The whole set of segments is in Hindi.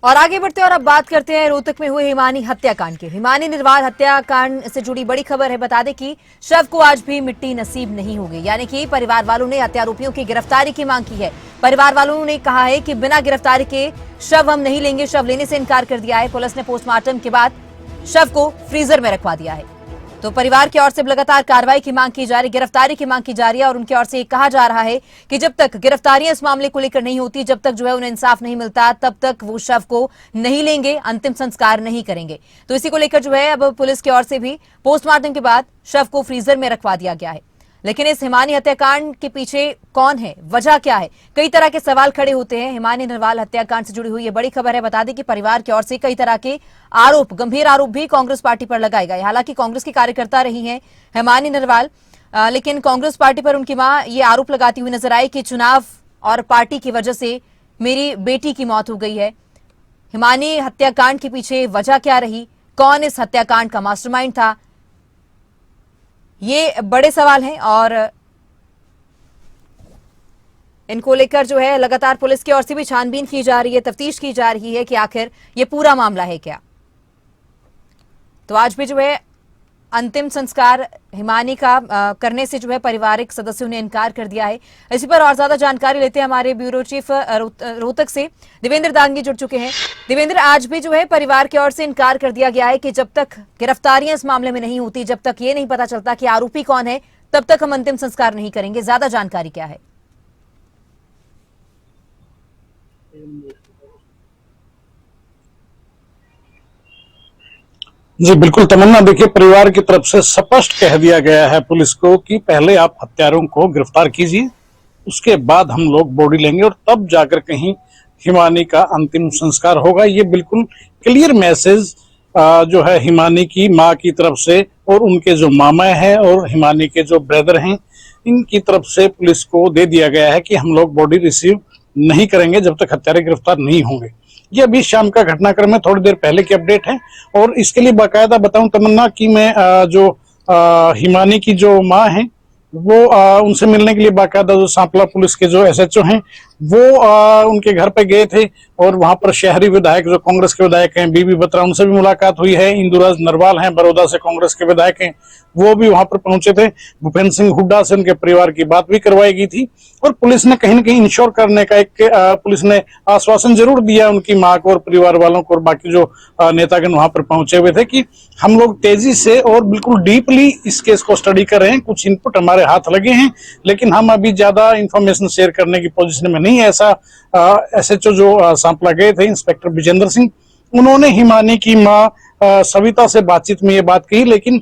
और आगे बढ़ते हैं और अब बात करते हैं रोहतक में हुए हिमानी हत्याकांड की। हिमानी निर्वाल हत्याकांड से जुड़ी बड़ी खबर है। बता दें कि शव को आज भी मिट्टी नसीब नहीं होगी, यानी कि परिवार वालों ने हत्यारोपियों की गिरफ्तारी की मांग की है। परिवार वालों ने कहा है कि बिना गिरफ्तारी के शव हम नहीं लेंगे, शव लेने से इनकार कर दिया है। पुलिस ने पोस्टमार्टम के बाद शव को फ्रीजर में रखवा दिया है। तो परिवार की ओर से लगातार कार्रवाई की मांग की जा रही, गिरफ्तारी की मांग की जा रही है और उनकी ओर से ये कहा जा रहा है कि जब तक गिरफ्तारियां इस मामले को लेकर नहीं होती, जब तक जो है उन्हें इंसाफ नहीं मिलता, तब तक वो शव को नहीं लेंगे, अंतिम संस्कार नहीं करेंगे। तो इसी को लेकर जो है अब पुलिस की ओर से भी पोस्टमार्टम के बाद शव को फ्रीजर में रखवा दिया गया है। लेकिन इस हिमानी हत्याकांड के पीछे कौन है, वजह क्या है, कई तरह के सवाल खड़े होते हैं। हिमानी निर्वाल हत्याकांड से जुड़ी हुई ये बड़ी खबर है। बता दें कि परिवार की ओर से कई तरह के आरोप, गंभीर आरोप भी कांग्रेस पार्टी पर लगाए गए। हालांकि कांग्रेस की कार्यकर्ता रही हैं हिमानी निर्वाल, लेकिन कांग्रेस पार्टी पर उनकी मां ये आरोप लगाती हुई नजर आई कि चुनाव और पार्टी की वजह से मेरी बेटी की मौत हो गई है। हिमानी हत्याकांड के पीछे वजह क्या रही, कौन इस हत्याकांड का मास्टरमाइंड था, ये बड़े सवाल हैं और इनको लेकर जो है लगातार पुलिस की ओर से भी छानबीन की जा रही है, तफ्तीश की जा रही है कि आखिर ये पूरा मामला है क्या। तो आज भी जो है अंतिम संस्कार हिमानी का करने से जो है पारिवारिक सदस्यों ने इनकार कर दिया है। इसी पर और ज्यादा जानकारी लेते हैं हमारे ब्यूरो चीफ रोहतक से देवेंद्र दांगी जुड़ चुके हैं। देवेंद्र, आज भी जो है परिवार की ओर से इनकार कर दिया गया है कि जब तक गिरफ्तारियां इस मामले में नहीं होती, जब तक ये नहीं पता चलता कि आरोपी कौन है, तब तक हम अंतिम संस्कार नहीं करेंगे। ज्यादा जानकारी क्या है? जी बिल्कुल तमन्ना, देखिए परिवार की तरफ से स्पष्ट कह दिया गया है पुलिस को कि पहले आप हत्यारों को गिरफ्तार कीजिए, उसके बाद हम लोग बॉडी लेंगे और तब जाकर कहीं हिमानी का अंतिम संस्कार होगा। ये बिल्कुल क्लियर मैसेज जो है हिमानी की मां की तरफ से और उनके जो मामा हैं और हिमानी के जो ब्रदर हैं, इनकी तरफ से पुलिस को दे दिया गया है कि हम लोग बॉडी रिसीव नहीं करेंगे जब तक हत्यारे गिरफ्तार नहीं होंगे। ये अभी शाम का घटनाक्रम है, थोड़ी देर पहले की अपडेट है। और इसके लिए बाकायदा बताऊं तमन्ना कि मैं जो हिमानी की जो मां है वो उनसे मिलने के लिए बाकायदा जो सांपला पुलिस के जो एसएचओ हैं वो उनके घर पे गए थे और वहां पर शहरी विधायक जो कांग्रेस के विधायक हैं बीबी बत्रा, उनसे भी मुलाकात हुई है। इंदुराज नरवाल हैं बड़ौदा से कांग्रेस के विधायक हैं, वो भी वहां पर पहुंचे थे। भूपेंद्र सिंह हुड्डा से उनके परिवार की बात भी करवाई गई थी और पुलिस ने कहीं न कहीं इंश्योर करने का एक पुलिस ने आश्वासन जरूर दिया उनकी मां को और परिवार वालों को और बाकी जो नेतागण वहां पर पहुंचे हुए थे कि हम लोग तेजी से और बिल्कुल डीपली इस केस को स्टडी कर रहे हैं। कुछ इनपुट हमारे हाथ लगे हैं लेकिन हम अभी ज्यादा इंफॉर्मेशन शेयर करने की पोजीशन में नहीं है। ऐसा एसएचओ जो सांपला गए थे इंस्पेक्टर विजेंद्र सिंह, उन्होंने हिमानी की मां सविता से बातचीत में ये बात कही, लेकिन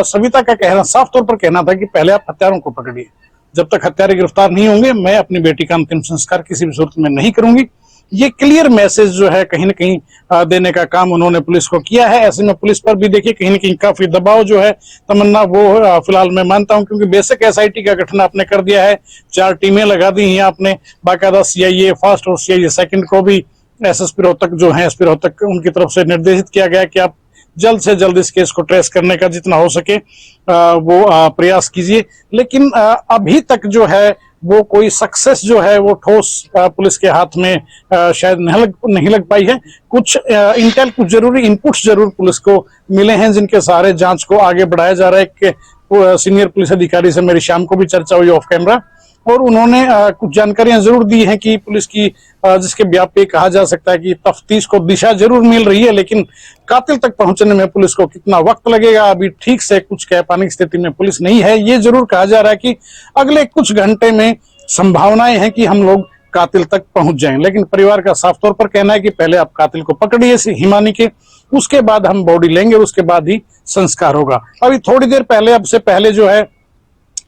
सविता का कहना साफ तौर पर कहना था कि पहले आप हत्यारों को पकड़िए, जब तक हत्यारे गिरफ्तार नहीं होंगे मैं अपनी बेटी का अंतिम संस्कार किसी भी सूरत में नहीं करूंगी। ये क्लियर मैसेज जो है कहीं न कहीं देने का काम उन्होंने पुलिस को किया है। ऐसे में पुलिस पर भी देखिए कहीं न कहीं काफी दबाव जो है तमन्ना वो फिलहाल मैं मानता हूं, क्योंकि बेसिक एसआईटी का गठन आपने कर दिया है, 4 टीमें लगा दी हैं आपने, बाकायदा सीआईए फर्स्ट और सीआईए सेकंड को भी एसएसपी रोहतक जो है एसपी रोहतक उनकी तरफ से निर्देशित किया गया कि आप जल्द से जल्द इस केस को ट्रेस करने का जितना हो सके वो प्रयास कीजिए। लेकिन अभी तक जो है वो कोई सक्सेस जो है वो ठोस पुलिस के हाथ में शायद नहीं लग पाई है। कुछ इंटेल, कुछ जरूरी इनपुट्स जरूर पुलिस को मिले हैं जिनके सहारे जांच को आगे बढ़ाया जा रहा है। एक सीनियर पुलिस अधिकारी से मेरी शाम को भी चर्चा हुई ऑफ कैमरा और उन्होंने कुछ जानकारियां जरूर दी हैं कि पुलिस की जिसके ब्याप पे कहा जा सकता है कि तफ्तीश को दिशा जरूर मिल रही है, लेकिन कातिल तक पहुंचने में पुलिस को कितना वक्त लगेगा अभी ठीक से कुछ कह पाने की स्थिति में पुलिस नहीं है। ये जरूर कहा जा रहा है कि अगले कुछ घंटे में संभावनाएं हैं कि हम लोग कातिल तक पहुंच जाएं, लेकिन परिवार का साफ तौर पर कहना है कि पहले आप कातिल को पकड़िए हिमानी के, उसके बाद हम बॉडी लेंगे, उसके बाद ही संस्कार होगा। अभी थोड़ी देर पहले, अब से पहले जो है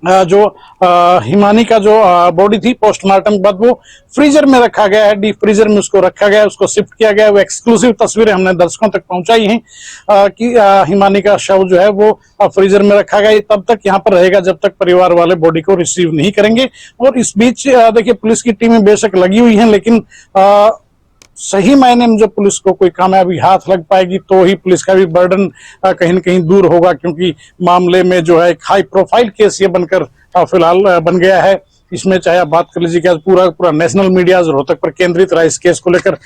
जो हिमानी का जो बॉडी थी पोस्टमार्टम के बाद वो फ्रीजर में रखा गया है, डीप फ्रीजर में उसको रखा गया है, उसको शिफ्ट किया गया है। वो एक्सक्लूसिव तस्वीरें हमने दर्शकों तक पहुंचाई हैं कि हिमानी का शव जो है वो फ्रीजर में रखा गया है, तब तक यहाँ पर रहेगा जब तक परिवार वाले बॉडी को रिसीव नहीं करेंगे। और इस बीच देखिए पुलिस की टीमें बेशक लगी हुई हैं, लेकिन सही मायने में जब पुलिस को कोई कामयाबी हाथ लग पाएगी तो ही पुलिस का भी बर्डन कहीं न कहीं दूर होगा, क्योंकि मामले में जो है एक हाई प्रोफाइल केस ये बनकर फिलहाल बन गया है। इसमें चाहे आप बात कर लीजिए कि आज पूरा पूरा नेशनल मीडिया आज रोहतक पर केंद्रित रहा इस केस को लेकर।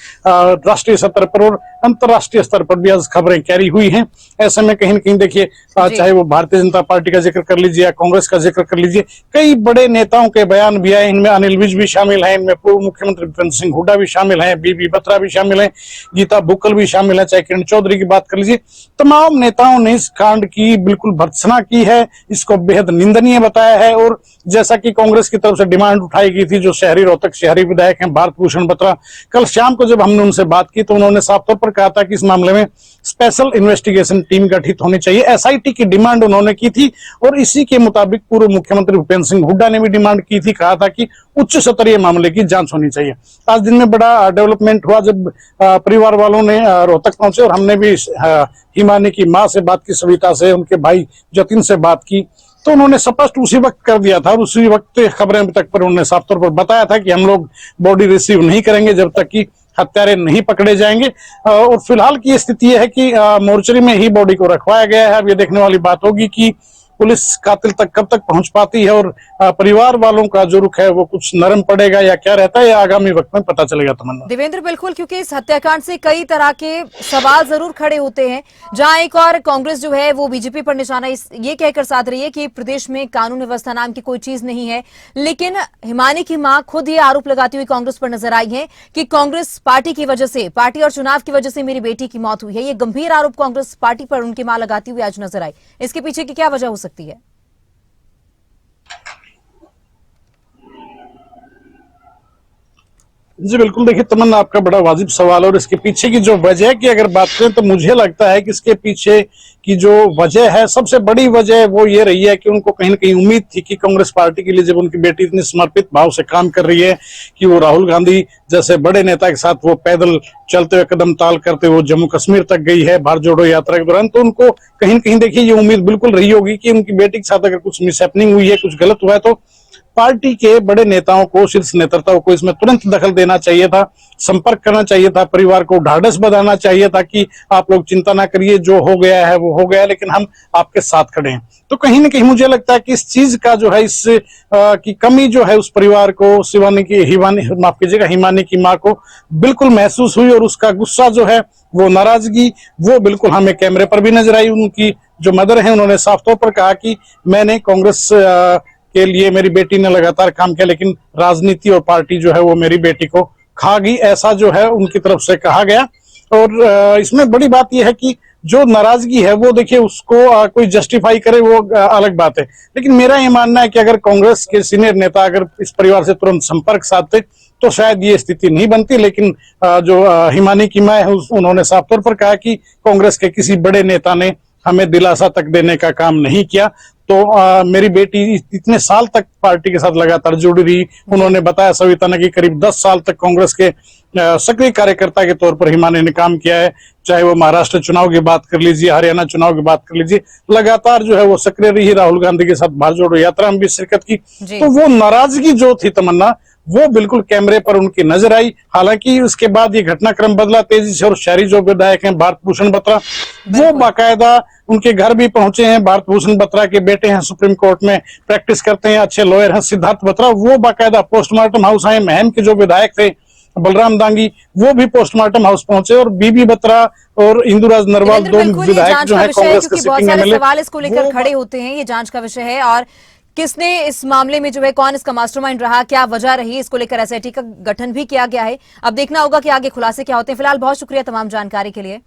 राष्ट्रीय स्तर पर और अंतर्राष्ट्रीय स्तर पर भी आज खबरें कैरी हुई हैं। ऐसे में कहीं न कहीं देखिए चाहे वो भारतीय जनता पार्टी का जिक्र कर लीजिए या कांग्रेस का जिक्र कर लीजिए, कई बड़े नेताओं के बयान भी आए। इनमें अनिल विज भी शामिल हैं, इनमें पूर्व मुख्यमंत्री भूपेंद्र सिंह हुड्डा भी शामिल हैं, बीबी बत्रा भी शामिल हैं, गीता बुक्कल भी शामिल है, चाहे किरण चौधरी की बात कर लीजिए। तमाम नेताओं ने इस कांड की बिल्कुल भर्त्सना की है, इसको बेहद निंदनीय बताया है। और जैसा कि कांग्रेस की तरफ से डिमांड उठाई गई थी, जो शहरी रोहतक शहरी विधायक हैं भारत भूषण बत्रा, कल शाम को जब हमने उनसे बात की तो उन्होंने साफ तौर पर कहा था कि इस मामले में स्पेशल इन्वेस्टिगेशन टीम गठित होनी चाहिए, एसआईटी की डिमांड उन्होंने की थी। और इसी के मुताबिक पूर्व मुख्यमंत्री भूपेंद्र सिंह हुड्डा ने भी डिमांड की थी, कहा था कि उच्च स्तरीय मामले की जांच होनी चाहिए। आज दिन में बड़ा डेवलपमेंट हुआ जब परिवार वालों ने रोहतक पहुंचे और हमने भी हिमानी की मां से बात की, सविता से, उनके भाई जतिन से बात की, तो उन्होंने स्पष्ट उसी वक्त कर दिया था और उसी वक्त खबरें अभी तक पर उन्होंने साफ तौर पर बताया था कि हम लोग बॉडी रिसीव नहीं करेंगे जब तक कि हत्यारे नहीं पकड़े जाएंगे। और फिलहाल की स्थिति यह है कि मोर्चरी में ही बॉडी को रखवाया गया है। अब ये देखने वाली बात होगी कि पुलिस कातिल तक कब तक पहुंच पाती है और परिवार वालों का जो रुख है वो कुछ नरम पड़ेगा या क्या रहता है, या आगामी वक्त में पता चलेगा। तमन्ना देवेंद्र, बिल्कुल, क्योंकि इस हत्याकांड से कई तरह के सवाल जरूर खड़े होते हैं, जहां एक और कांग्रेस जो है वो बीजेपी पर निशाना ये कहकर साध रही है कि प्रदेश में कानून व्यवस्था नाम की कोई चीज नहीं है। लेकिन हिमानी की मां खुद ये आरोप लगाती हुई कांग्रेस पर नजर आई है कि कांग्रेस पार्टी की वजह से, पार्टी और चुनाव की वजह से मेरी बेटी की मौत हुई है। ये गंभीर आरोप कांग्रेस पार्टी पर उनकी मां लगाती हुई आज नजर आई। इसके पीछे की क्या वजह हो सकती है? जी बिल्कुल, देखिए तमन्ना, आपका बड़ा वाजिब सवाल है और इसके पीछे की जो वजह की अगर बात करें तो मुझे लगता है कि इसके पीछे की जो वजह है, सबसे बड़ी वजह वो ये रही है कि उनको कहीं न कहीं उम्मीद थी कि कांग्रेस पार्टी के लिए जब उनकी बेटी इतनी समर्पित भाव से काम कर रही है कि वो राहुल गांधी जैसे बड़े नेता के साथ वो पैदल चलते हुए कदम ताल करते हुए जम्मू कश्मीर तक गई है भारत जोड़ो यात्रा के दौरान, तो उनको कहीं न कहीं देखिए ये उम्मीद बिल्कुल रही होगी कि उनकी बेटी के साथ अगर कुछ मिसहैपनिंग हुई है, कुछ गलत हुआ है, तो पार्टी के बड़े नेताओं को, शीर्ष नेतृत्व को इसमें तुरंत दखल देना चाहिए था, संपर्क करना चाहिए था, परिवार को ढाढ़स बंधाना चाहिए था कि आप लोग चिंता ना करिए, जो हो गया है वो हो गया, लेकिन हम आपके साथ खड़े हैं। तो कहीं ना कहीं मुझे लगता है कि इस चीज का जो है, इस की कमी जो है उस परिवार को, माफ कीजिएगा, हिमानी की मां को बिल्कुल महसूस हुई और उसका गुस्सा जो है, वो नाराजगी, वो बिल्कुल हमें कैमरे पर भी नजर आई। उनकी जो मदर है उन्होंने साफ तौर पर कहा कि मैंने कांग्रेस के लिए, मेरी बेटी ने लगातार काम किया, लेकिन राजनीति और पार्टी जो है वो मेरी बेटी को खा गई, ऐसा जो है उनकी तरफ से कहा गया। और इसमें बड़ी बात यह है कि जो नाराजगी है वो देखिए उसको कोई जस्टिफाई करे वो अलग बात है, लेकिन मेरा ये मानना है कि अगर कांग्रेस के सीनियर नेता अगर इस परिवार से तुरंत संपर्क साधते तो शायद ये स्थिति नहीं बनती। लेकिन जो हिमानी की मां है उन्होंने साफ तौर पर कहा कि कांग्रेस के किसी बड़े नेता ने हमें दिलासा तक देने का काम नहीं किया। तो मेरी बेटी इतने साल तक पार्टी के साथ लगातार जुड़ी रही। उन्होंने बताया, सविता ने, कि करीब 10 साल तक कांग्रेस के सक्रिय कार्यकर्ता के तौर पर हिमानी ने काम किया है। चाहे वो महाराष्ट्र चुनाव की बात कर लीजिए, हरियाणा चुनाव की बात कर लीजिए, लगातार जो है वो सक्रिय रही। राहुल गांधी के साथ भारत जोड़ो यात्रा में भी शिरकत की। तो वो नाराजगी जो थी तमन्ना, वो बिल्कुल कैमरे पर उनकी नजर आई। हालांकि उसके बाद ये घटनाक्रम बदला तेजी से और शहरी जो विधायक हैं भारत भूषण बत्रा, वो बाकायदा उनके घर भी पहुंचे हैं। भारत भूषण बत्रा के बेटे हैं, सुप्रीम कोर्ट में प्रैक्टिस करते हैं, अच्छे लॉयर हैं, सिद्धार्थ बत्रा, वो बाकायदा पोस्टमार्टम हाउस आए। महम के जो विधायक थे बलराम दांगी, वो भी पोस्टमार्टम हाउस पहुंचे। और बीबी बत्रा और इंदुराज नरवाल, दो विधायक जो है कांग्रेस के सिटिंग एमएलए, सवाल इसको लेकर खड़े होते हैं। ये जांच का विषय है और किसने इस मामले में जो है, कौन इसका मास्टरमाइंड रहा, क्या वजह रही, इसको लेकर एसआईटी का गठन भी किया गया है। अब देखना होगा कि आगे खुलासे क्या होते हैं। फिलहाल बहुत शुक्रिया तमाम जानकारी के लिए।